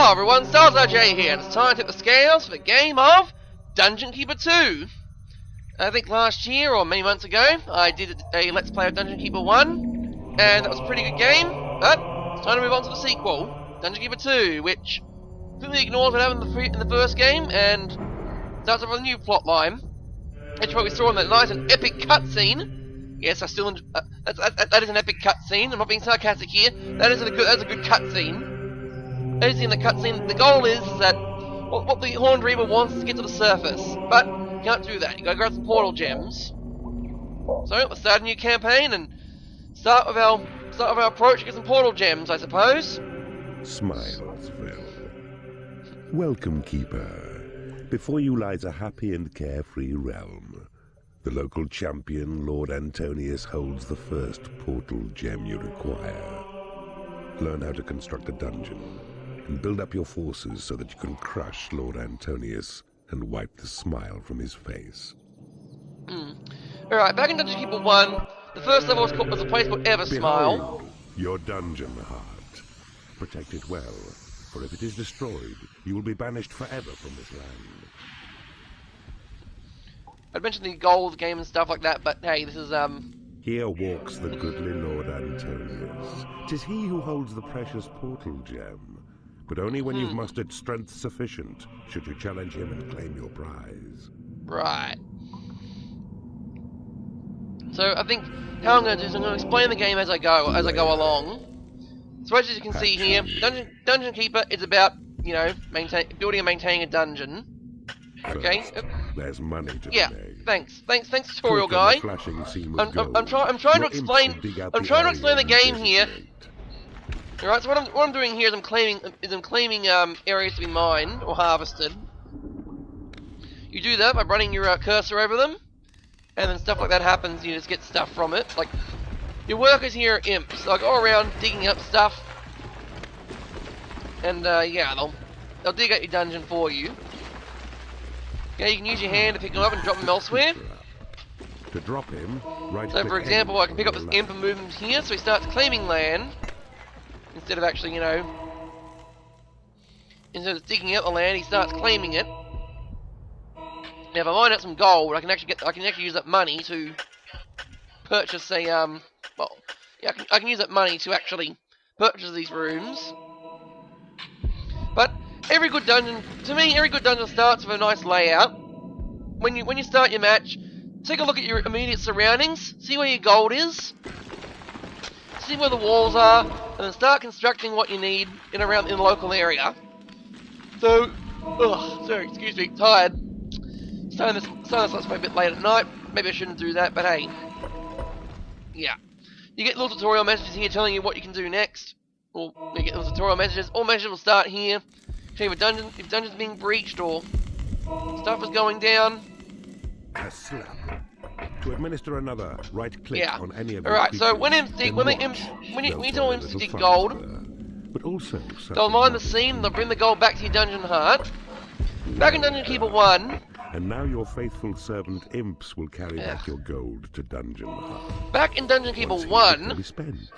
Hello everyone, StarsRJ here, and it's time to tip the scales for the game of Dungeon Keeper 2. I think last year, or many months ago, I did a Let's Play of Dungeon Keeper 1, and that was a pretty good game, but it's time to move on to the sequel, Dungeon Keeper 2, which completely ignores what happened in the first game, and starts off with a new plotline, which is what we saw in that nice and epic cutscene. Yes, I still that is an epic cutscene. I'm not being sarcastic here. That's a good cutscene. As in the cutscene, the goal is that what the Horned Reaver wants is to get to the surface, but you can't do that. You gotta grab some portal gems. So let's start a new campaign and start with our approach to get some portal gems, I suppose. Smile, swell. Welcome, Keeper. Before you lies a happy and carefree realm. The local champion, Lord Antonius, holds the first portal gem you require. Learn how to construct a dungeon, and build up your forces so that you can crush Lord Antonius and wipe the smile from his face. Alright, back in Dungeon Keeper 1, the first level was a place called Eversmile. Behold, your dungeon heart. Protect it well, for if it is destroyed, you will be banished forever from this land. I'd mentioned the goal of the game and stuff like that, but hey, this is, Here walks the goodly Lord Antonius. 'Tis he who holds the precious portal gem, but only when you've mustered strength sufficient should you challenge him and claim your prize. Right. So I think how I'm going to do is I'm going to explain the game as I go along. So as you can see here, Dungeon Keeper is about, you know, building and maintaining a dungeon. Okay. First, there's money to yeah. be made. Thanks, tutorial guy. I'm trying to explain the game here. Alright, so what I'm doing here is I'm claiming areas to be mined or harvested. You do that by running your cursor over them, and then stuff like that happens. You just get stuff from it. Like your workers here are imps. They'll go around digging up stuff, and yeah, they'll dig out your dungeon for you. Okay, you can use your hand to pick them up and drop them elsewhere. To drop him, right. So for example, I can pick up this imp and move him here, so he starts claiming land. Instead of actually, you know, instead of digging out the land, he starts claiming it. Now, if I mine out some gold, I can actually use that money to purchase a well, yeah, I can use that money to actually purchase these rooms. But every good dungeon starts with a nice layout. When you start your match, take a look at your immediate surroundings, see where your gold is, see where the walls are, and then start constructing what you need in the local area. So, sorry, excuse me, tired. Starting this let's play a bit late at night. Maybe I shouldn't do that, but hey, yeah. You get little tutorial messages here telling you what you can do next. Or you get little tutorial messages. All messages will start here. If dungeon's being breached or stuff is going down. A slap. To administer another, right-click on any of the Alright, so when you tell imps to dig gold, but also they'll mine the scene, they'll bring the gold back to your dungeon heart. Back in Dungeon Keeper 1. And now your faithful servant imps will carry back your gold to dungeon heart. Back in Dungeon Keeper 1. Be spent.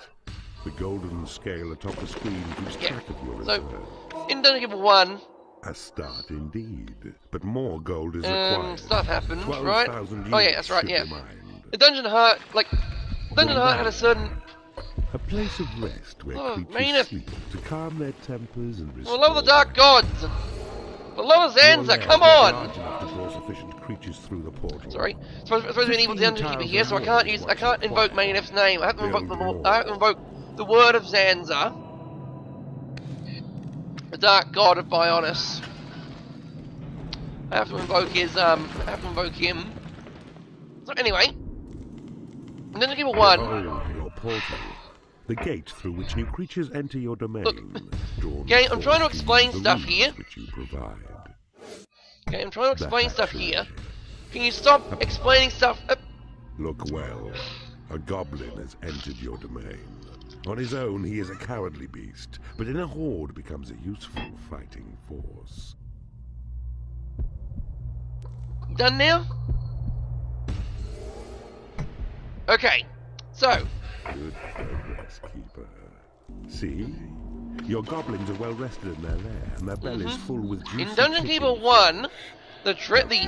The golden scale atop the screen keeps track of your reserves. In Dungeon Keeper 1. A start indeed, but more gold is required. Stuff happens, right? Oh yeah, that's right, yeah. The Dungeon Heart, had a certain... A place of rest where creatures sleep to calm their tempers and restore... For love of the Dark Gods! For love of Zanza, come on! To draw sufficient creatures through the portal. Sorry, it's supposed to be an evil Dungeon Keeper here, so I can't invoke Maynef's name. I have to invoke the word of Zanza. The Dark God of Bionis. I have to invoke him. So anyway, I'm gonna give a 1. Your portal, the gate through which new creatures enter your domain. Look, okay, I'm trying to explain stuff here. Which you provide. Okay, I'm trying to explain stuff here. Can you stop explaining stuff? Look well, a goblin has entered your domain. On his own, he is a cowardly beast, but in a horde becomes a useful fighting force. Done now? Okay, so. Good progress, Keeper. See? Your goblins are well rested in their lair, and their bellies full with juicy In Dungeon chicken. Keeper 1, the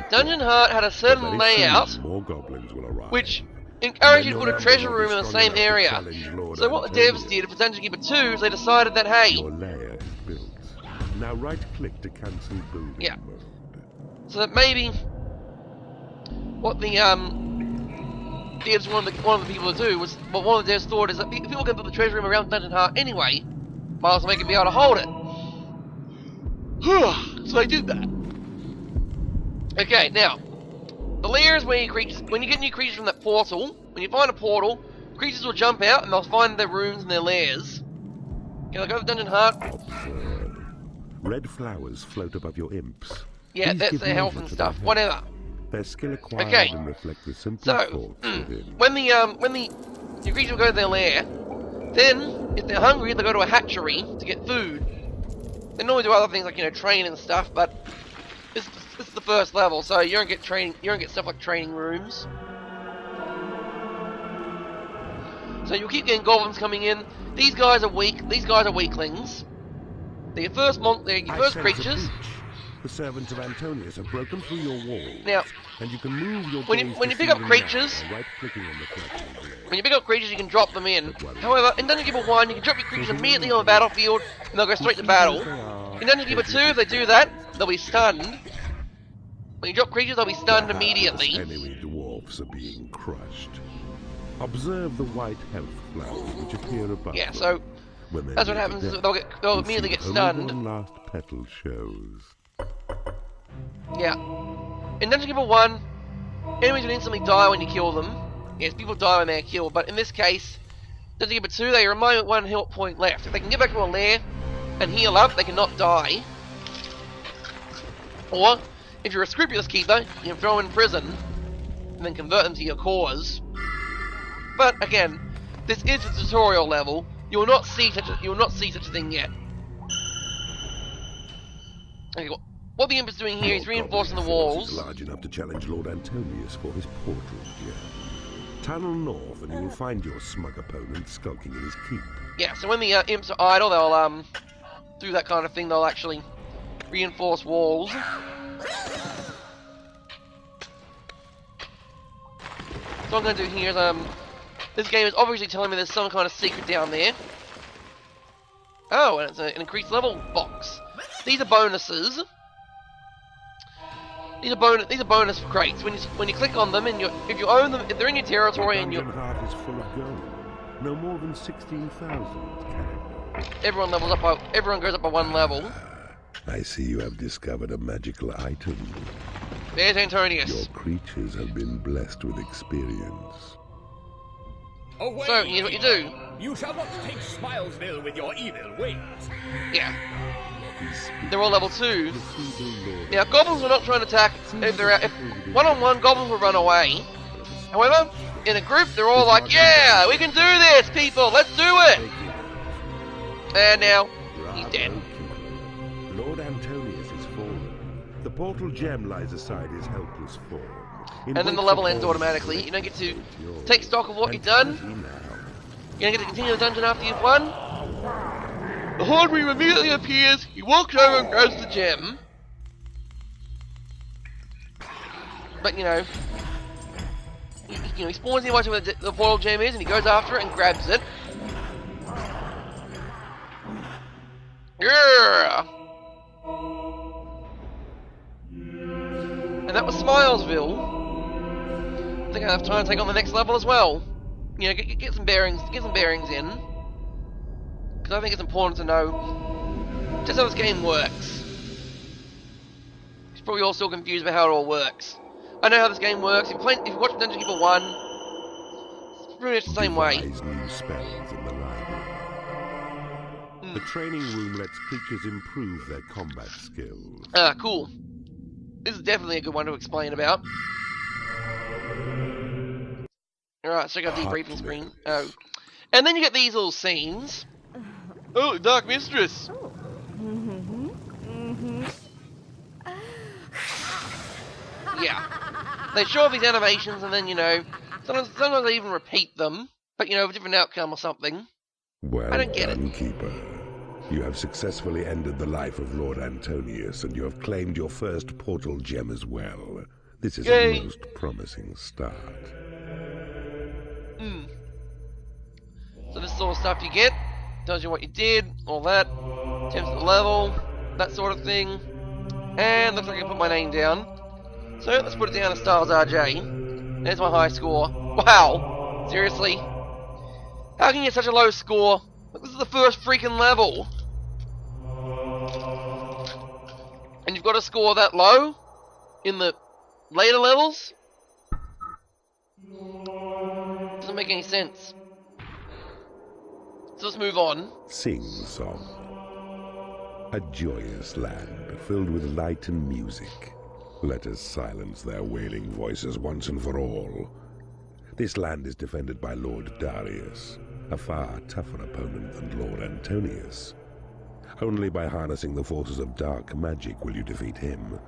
dungeon heart had a certain Very layout, soon, more goblins will arrive. which encouraged you to Then put a your treasure numbers room in will the be same strong enough to area. challenge Lord So what the Antonius. devs did for Dungeon Keeper 2 is they decided that, hey, Your lair is built. Now right-click to cancel building Yeah. mode. so that maybe what the devs wanted the people to do was, what one of the devs thought is that people can build the treasure room around Dungeon Heart anyway, might as well make it be able to hold it. So they did that. Okay, now the lair is where when you get new creatures from that portal. When you find a portal, creatures will jump out and they'll find their rooms and their lairs. Okay, they'll go to Dungeon Heart. Observe. Red flowers float above your imps. Yeah, These that's give their health measure and to stuff. their Whatever. health. Their skill acquired Okay. and reflect the simple So, thoughts within. when the your creatures will go to their lair, then if they're hungry, they'll go to a hatchery to get food. They normally do other things like train and stuff, but this is the first level, so you don't get training. You don't get stuff like training rooms. So you'll keep getting goblins coming in. These guys are weak. These guys are weaklings. They're your first creatures. The servants of Antonius have broken through your walls. Now, and you can move your when you pick up creatures, right-clicking on the when you pick up creatures, you can drop them in. However, in Dungeon Keeper 1, you can drop your creatures immediately on the battlefield, and they'll go straight to battle. In Dungeon Keeper 2, if they do that, they'll be stunned. When you drop creatures, they'll be stunned immediately. Enemy dwarfs are being crushed. Observe the white health flowers which appear above Yeah, them. so When they that's what near happens. death, Is they'll you'll immediately see get only stunned. one last petal shows. Yeah. In Dungeon Keeper 1, enemies will instantly die when you kill them. Yes, people die when they're killed, but in this case, Dungeon Keeper 2, they remain with one health point left. If they can get back to a lair and heal up, they cannot die. Or, if you're a scrupulous keeper, you can throw them in prison and then convert them to your cause. But again, this is a tutorial level. You will not see such a thing yet. Okay, what the imp is doing here is reinforcing the walls. Large enough to challenge Lord Antonius for his portal gem. Tunnel north, and you will find your smug opponent skulking in his keep. Yeah, so when the imps are idle, they'll do that kind of thing. They'll actually reinforce walls. So what I'm going to do here is this game is obviously telling me there's some kind of secret down there. Oh, and it's an increased level box. These are bonuses. These are bonus crates. When you click on them and if you own them, if they're in your territory and Dungeon heart is full of gold. No more than 16,000 everyone levels up. Everyone goes up by one level. I see you have discovered a magical item. There's Antonius. Your creatures have been blessed with experience. Away. So here's what you do. You shall not take Smilesville with your evil ways. Yeah. They're all level 2. Now, goblins will not try and attack if one-on-one, goblins will run away. However, in a group, they're all like, yeah, we can do this, people, let's do it! And now, he's dead. Lord Antonius is fallen. The portal gem lies aside his helpless form. And then the level ends automatically. You don't get to take stock of what you've done. You don't get to continue the dungeon after you've won. The Horde Reaver immediately appears, he walks over and grabs the gem. But he spawns in watching where the portal gem is and he goes after it and grabs it. Yeah! And that was Smilesville. I think I have time to take on the next level as well. Get some bearings in. Because I think it's important to know just how this game works. You're probably all still confused about how it all works. I know how this game works. If you watch Dungeon Keeper 1, it's pretty much the same way. Devise new spells in the library. The training room lets creatures improve their combat skills. Ah, cool. This is definitely a good one to explain about. Alright, so I got the debriefing screen. Oh. And then you get these little scenes. Oh, Dark Mistress! Yeah. They show off these animations and then, sometimes they even repeat them. But, with a different outcome or something. Well I don't get it. done, Keeper. You have successfully ended the life of Lord Antonius, and you have claimed your first portal gem as well. This is Yay. a most promising start. So this sort of stuff you get. Tells you what you did, all that. Attempts the level, that sort of thing. And looks like I can put my name down. So let's put it down as Styles RJ. There's my high score. Wow! Seriously? How can you get such a low score? Look, this is the first freaking level. And you've got to score that low in the later levels? Doesn't make any sense. So let's move on. Sing Song. A joyous land filled with light and music. Let us silence their wailing voices once and for all. This land is defended by Lord Darius, a far tougher opponent than Lord Antonius. Only by harnessing the forces of dark magic will you defeat him.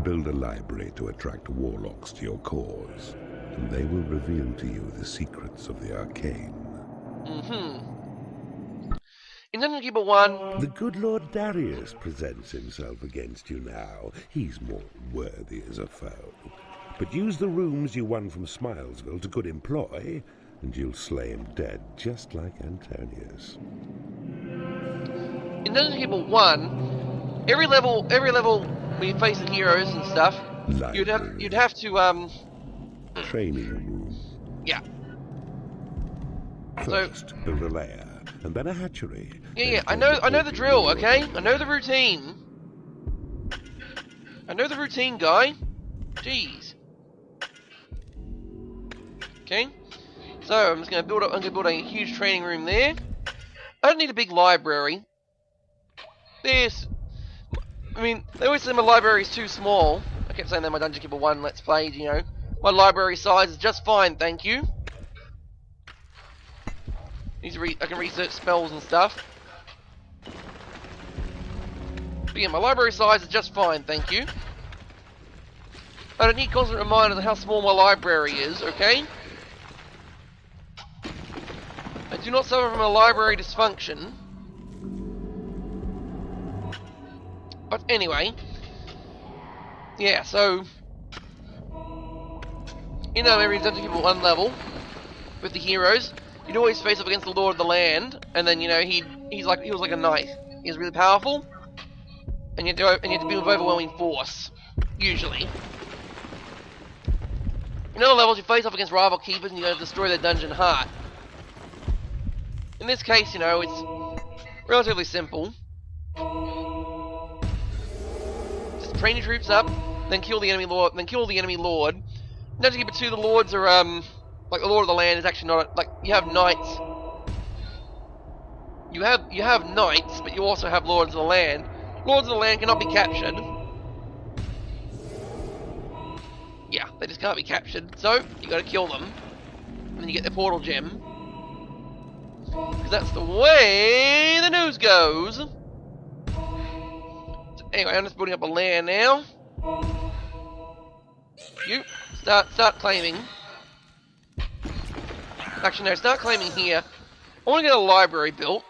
Build a library to attract warlocks to your cause, and they will reveal to you the secrets of the arcane. In Dungeon Keeper 1... The good Lord Darius presents himself against you now. He's more worthy as a foe. But use the rooms you won from Smilesville to good employ, and you'll slay him dead, just like Antonius. In Dungeon Keeper 1, every level when you face the heroes and stuff, you'd have to Training room. yeah. First, build a lair, and then a hatchery. Yeah, I know the drill, okay? I know the routine. I know the routine, guy. Jeez. Okay. So I'm just gonna build a huge training room there. I don't need a big library. I mean, they always say my library is too small. I kept saying that in my Dungeon Keeper 1 Let's Play, you know. My library size is just fine, thank you. I can research spells and stuff. But yeah, my library size is just fine, thank you. I don't need constant reminders of how small my library is, okay? I do not suffer from a library dysfunction. But anyway, yeah, so in every Dungeon Keeper 1 level with the heroes, you'd always face up against the Lord of the Land, and then, you know, he was like a knight. He was really powerful, and you had to beat with overwhelming force, usually. In other levels, you face off against rival keepers, and you have to destroy their dungeon heart. In this case, you know, it's relatively simple. Just train your troops up, then kill the enemy lord. In Dungeon Keeper 2, the lords are like the Lord of the Land is actually not like you have knights. You have knights, but you also have Lords of the Land. Lords of the Land cannot be captured. Yeah, they just can't be captured. So you got to kill them, and then you get the portal gem. Because that's the way the news goes. So anyway, I'm just building up a lair now. You start claiming. Actually, no, start claiming here. I want to get a library built.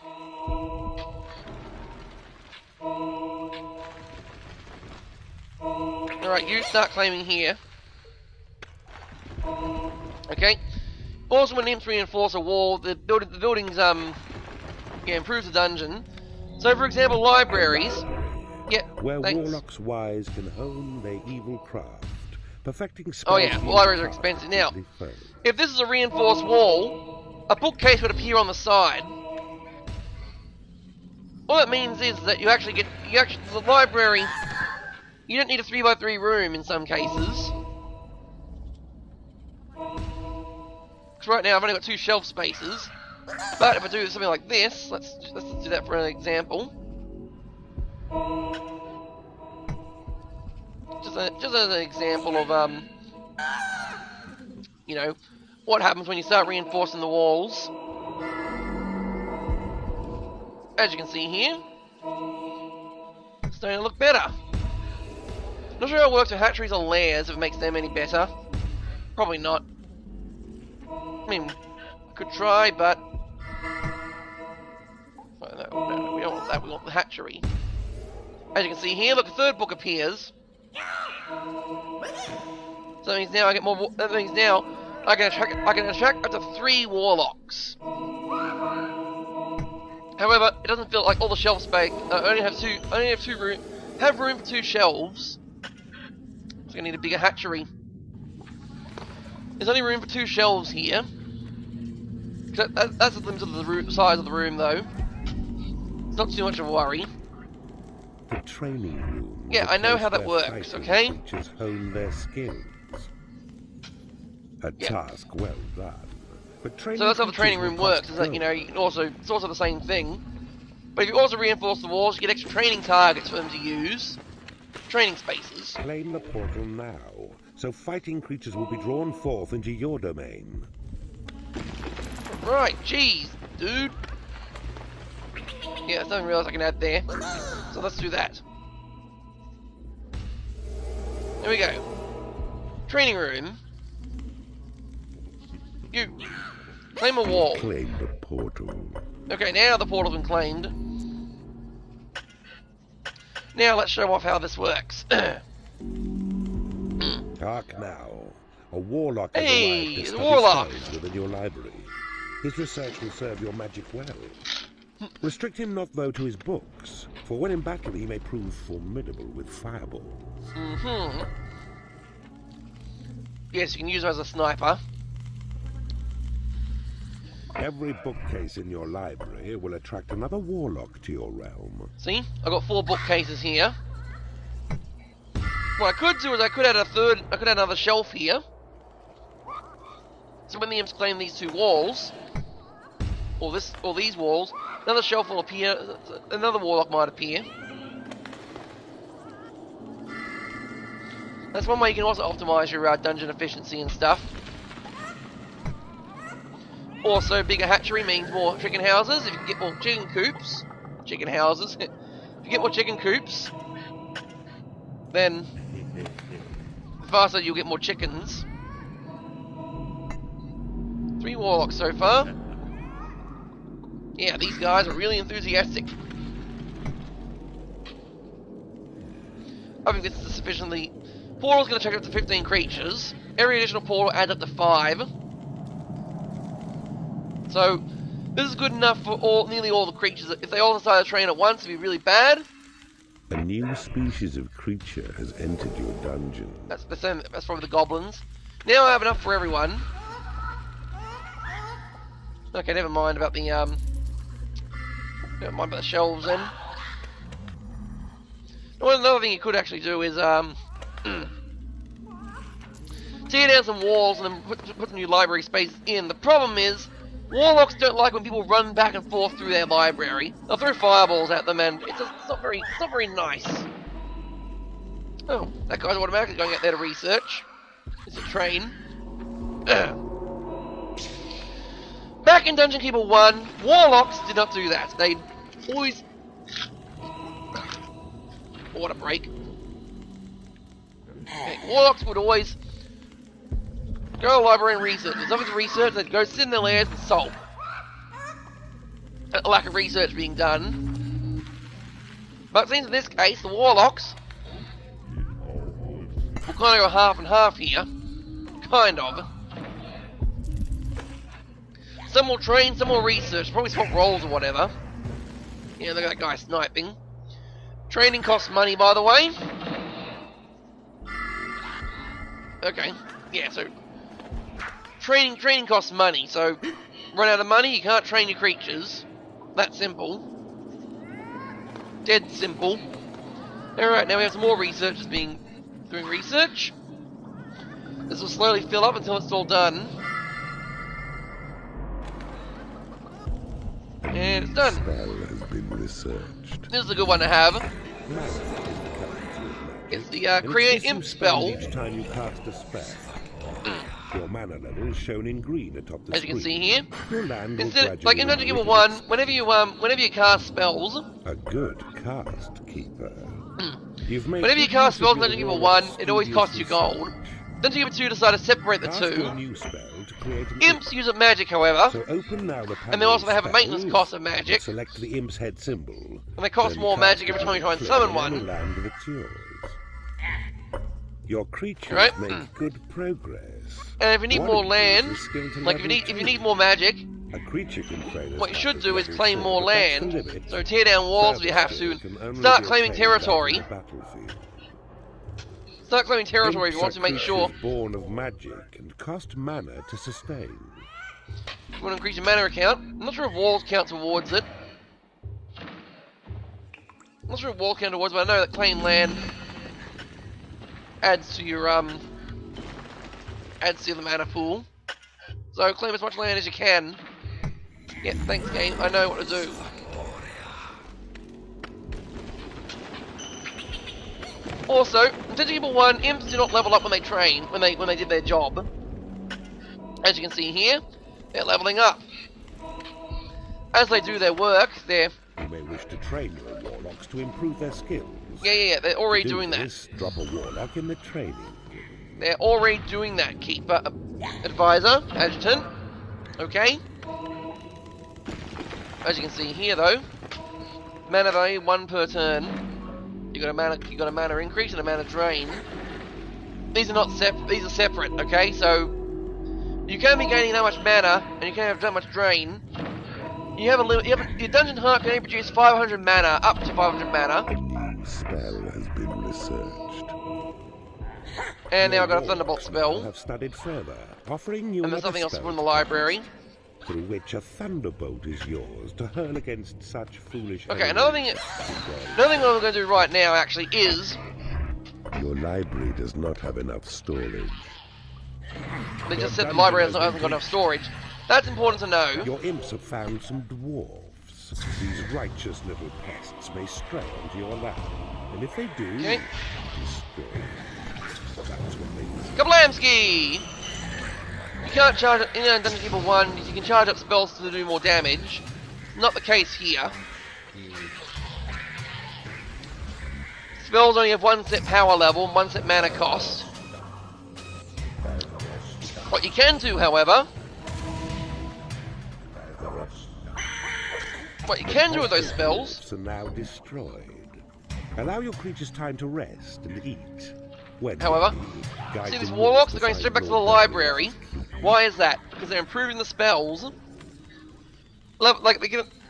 Alright, you start claiming here. Okay. Also, when imps reinforce a wall, the buildings improves the dungeon. So, for example, libraries. Yeah. Where thanks. warlocks wise can hone their evil craft, perfecting spells. Oh yeah, libraries are expensive. Now, if this is a reinforced wall, a bookcase would appear on the side. All that means is that the library. You don't need a 3x3 room in some cases. Because right now I've only got 2 shelf spaces. But if I do something like this, let's do that for an example. Just as an example of you know, what happens when you start reinforcing the walls. As you can see here, it's starting to look better. Not sure how it works with hatcheries or lairs, if it makes them any better. Probably not. I mean, I could try, but... Oh, no, we don't that. We want the hatchery. As you can see here, look, a third book appears. So that means now I get more. That means now I can attract up to 3 warlocks. However, it doesn't feel like all the shelf space. I only have room for 2 shelves. So I need a bigger hatchery. There's only room for 2 shelves here. That's the limit of the size of the room, though. It's not too much of a worry. The training room. Yeah, I know how that works, okay? Creatures hone their skills. A task well done. But so that's how the training room works, is that, you know, you can also, it's also the same thing. But if you also reinforce the walls, you get extra training targets for them to use. Training spaces. Claim the portal now, so fighting creatures will be drawn forth into your domain. Right, jeez, dude. Yeah, there's nothing else I can add there. So let's do that. There we go. Training room. You. Claim a wall. Claim the portal. Okay, now the portal's been claimed. Now let's show off how this works. Hark now. A warlock has Hey, arrived to the study warlock. spells within your library. His research will serve your magic well. Restrict him not, though, to his books, for when in battle he may prove formidable with fireballs. Yes, you can use him as a sniper. Every bookcase in your library will attract another warlock to your realm. See? I've got 4 bookcases here. What I could do is I could add another shelf here. So when the imps claim these 2 walls, or these walls, another shelf will appear, another warlock might appear. That's one way you can also optimize your dungeon efficiency and stuff. Also, bigger hatchery means more chicken houses. If you can get more chicken coops, chicken houses, if you get more chicken coops, then faster you'll get more chickens. 3 warlocks so far. Yeah, these guys are really enthusiastic. I think this is sufficiently. Portal's going to check up to 15 creatures. Every additional portal adds up to 5. So, this is good enough for nearly all the creatures. If they all decide to train at once, it'd be really bad. A new species of creature has entered your dungeon. That's probably the goblins. Now I have enough for everyone. Okay, never mind about the never mind about the shelves then. Another thing you could actually do is tear down some walls and then put some new library space in. The problem is, warlocks don't like when people run back and forth through their library. They'll throw fireballs at them, and it's not very nice. Oh, that guy's automatically going out there to research. It's a train. Back in Dungeon Keeper 1, warlocks did not do that. They always. What a break. Okay, warlocks would always go to the library and research. There's nothing to research, they'd go sit in their lairs and sulk. A lack of research being done. But it seems in this case, the warlocks will kind of go half and half here. Kind of. Some will train, some will research. Probably swap roles or whatever. Yeah, look at that guy sniping. Training costs money, by the way. Okay. Yeah, so training costs money, so run out of money, you can't train your creatures. That simple. Dead simple. Alright, now we have some more researchers doing research. This will slowly fill up until it's all done. And it's done. Spell has been researched. This is a good one to have. It's the create imp spell. Each time you cast a spell. Your mana level is shown in green atop the As you can see here. Your land will Instead, like in Dungeon Keeper gradually 1, whenever you cast spells, a good cast keeper. You've made whenever you good cast use of spells in your Dungeon Keeper warlock's 1, it always studious costs you gold. research. Dungeon Keeper 2 decided to separate the Cast your two. new spell to create an Imps use a magic, however, So open now the and they also have a panel maintenance cost of magic, Select the imp's head symbol. and they cost Then more cast magic every time you try and it summon on any one. land that's yours. Your creatures Right. make good progress. And if you need One more improves land, the skill to like if level you need 2. more magic, A creature can train what you as should high do as is level claim 4, more but that's the land. limit. So tear down walls if you have Further to, skill can only start be claiming obtained out territory. on the battlefield. Start claiming territory if you want Imps to are make sure. creatures born of magic and cost mana to sustain. You want to increase your mana account. I'm not sure if walls count towards it. I'm not sure if walls count towards it, but I know that claim land adds to your adds to the mana pool. So claim as much land as you can. Yeah, thanks game. I know what to do. Also, in Tentacle 1, imps do not level up when they train, when they did their job. As you can see here, they're leveling up. As they do their work, they're You may wish to train your warlocks to improve their skills. yeah, they're already To do doing that. this, drop a warlock in the training. They're already doing that, Keeper, Advisor, Adjutant. Okay. As you can see here, though, mana value 1 per turn. You got a mana increase and a mana drain. These are not these are separate. Okay, so you can be gaining that much mana and you can have that much drain. You have a limit. Your dungeon heart can only produce 500 mana, up to 500 mana. A new spell has been researched. And now I've got a Your Thunderbolt warlocks spell. have studied further, offering you And there's another something else spell from the library. through which a thunderbolt is yours to hurl against such foolish. Okay, enemies another thing as what I'm going to do right now actually is Your library does not have enough storage. they just said the library hasn't got enough storage. That's important to know. Your imps have found some dwarves. These righteous little pests may stray onto your land, and if they do, Okay. destroy them. That's what they do. Kablamski! You can't charge in Dungeon Keeper 1, you can charge up spells to do more damage. Not the case here. Spells only have 1 set power level and 1 set mana cost. What you can do, however, with those spells, Are now destroyed. Allow your creatures time to rest and eat. When however, guide see these them warlocks are north going to straight back to the Lord library. Darius. Why is that? Because they're improving the spells. Like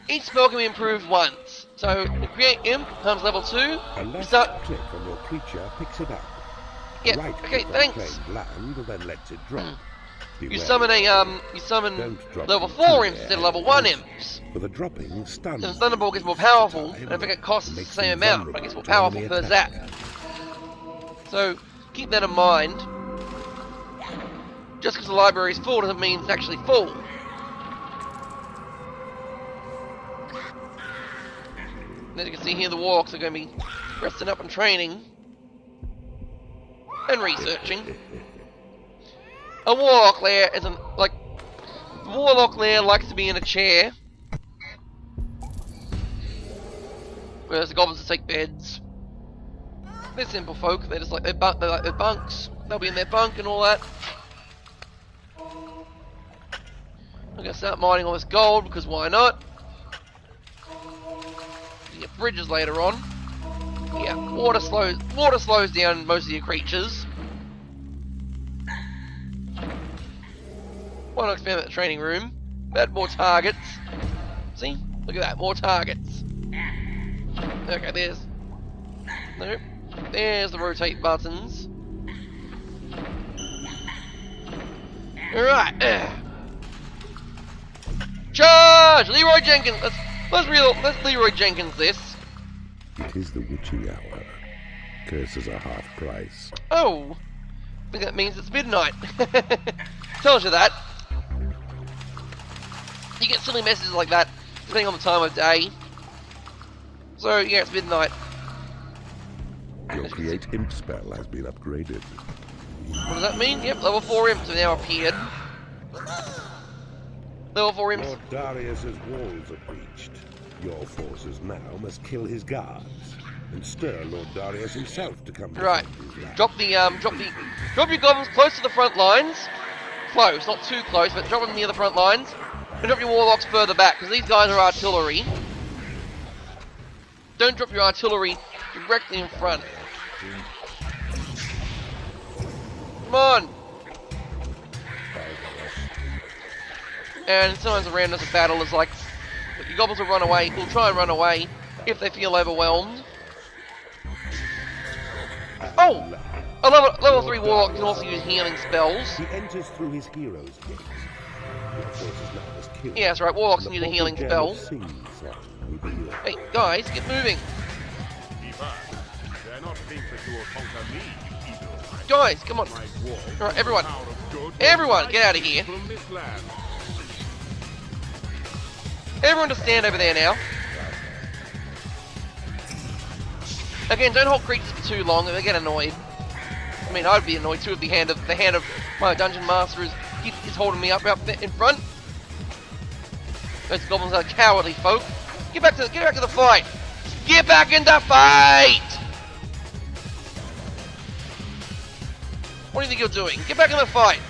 each spell can be improved once. So create imp comes level 2. A You left start. click on your creature picks it up. Yeah. Right Okay. click on Thanks. claimed land, then lets it drop. You Beware. summon you summon Don't drop level them 4 too imps instead of early. level 1 imps. For the dropping stuns. And Thunderbolt gets more powerful, time, and I think it costs the makes same them amount, but it gets more vulnerable to powerful per enemy attack. zap. So keep that in mind. Just because the library is full doesn't mean it's actually full. As you can see here, the warlocks are going to be resting up and training and researching. A warlock lair isn't like the warlock lair likes to be in a chair, whereas the goblins take beds. They're simple folk. They're just like they like their bunks. They'll be in their bunk and all that. I'm gonna start mining all this gold because why not? You get bridges later on. Yeah, water slows down most of your creatures. Why not expand that training room? Add more targets. See? Look at that, more targets. Okay, there's... Nope. There's the rotate buttons. Alright. Charge! Leroy Jenkins! Let's Leroy Jenkins this. It is the witching hour. Curses are half price. Oh! I think that means it's midnight. Tells you that. You get silly messages like that, depending on the time of day. So, yeah, it's midnight. Your create imp spell has been upgraded. What does that mean? Yep, level 4 imps have now appeared. Level 4 imps. Lord Darius's walls are breached. Your forces now must kill his guards and stir Lord Darius himself to come to Right. his land. Drop your goblins close to the front lines. close, not too close, but drop them near the front lines. And drop your warlocks further back, because these guys are artillery. Don't drop your artillery directly in front. Come on! And sometimes the randomness of battle is like, your goblins will run away, will try and run away if they feel overwhelmed. Oh! A level 3 warlock can also use healing spells. He enters through his hero's gate. Yeah, that's right, warlocks can use a healing spell. Hey, guys, get moving! Guys, come on! Alright, everyone! Everyone, get out of here! Everyone just stand over there now. Again, don't hold creatures for too long, they get annoyed. I mean, I'd be annoyed too if the hand of my dungeon master is holding me up in front. Those goblins are cowardly folk. Get back to the fight. Get back in the fight. What do you think you're doing? Get back in the fight.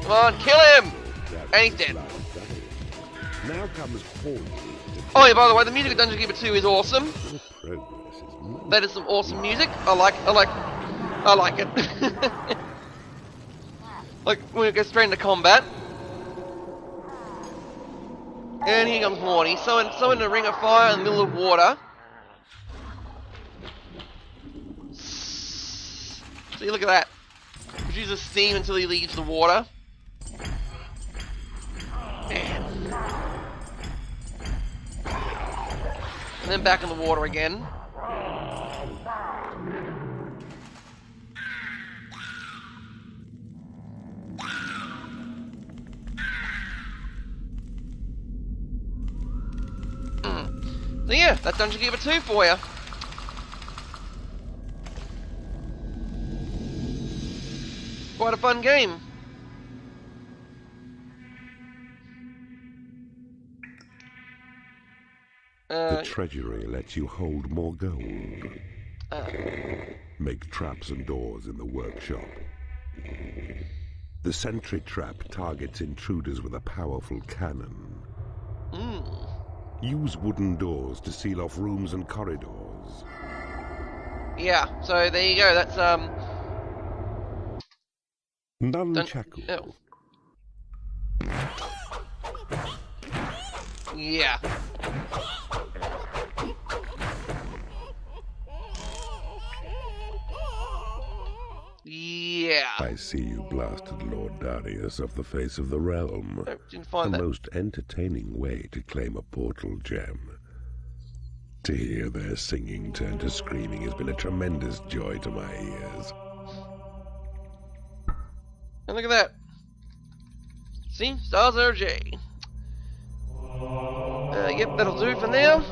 Come on, kill him. And he's dead. Now comes oh yeah, by the way, the music of Dungeon Keeper 2 is awesome. That is some awesome music. I like it. Like when it goes straight into combat. And here comes Morty. Summon a ring of fire in the middle of water. See, look at that. Produces steam until he leaves the water. And then back in the water again. So yeah, that's Dungeon Keeper 2 for you. Quite a fun game. The treasury lets you hold more gold. Make traps and doors in the workshop. The sentry trap targets intruders with a powerful cannon. Use wooden doors to seal off rooms and corridors. Yeah, so there you go, that's Nunchaku. Oh. Yeah. Yeah. I see you blasted Lord Darius off the face of the realm. I didn't find a that. most entertaining way to claim a portal gem. To hear their singing turn to screaming has been a tremendous joy to my ears. And look at that. See? Stars RJ. Yep, that'll do for now.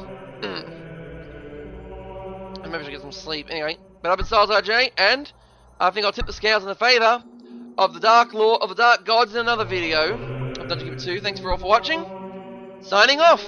I maybe I should get some sleep. Anyway, but I've been Stars RJ, and I think I'll tip the scales in the favour of the Dark Lord of the Dark Gods in another video of Dungeon Keeper 2. Thanks for all for watching. Signing off.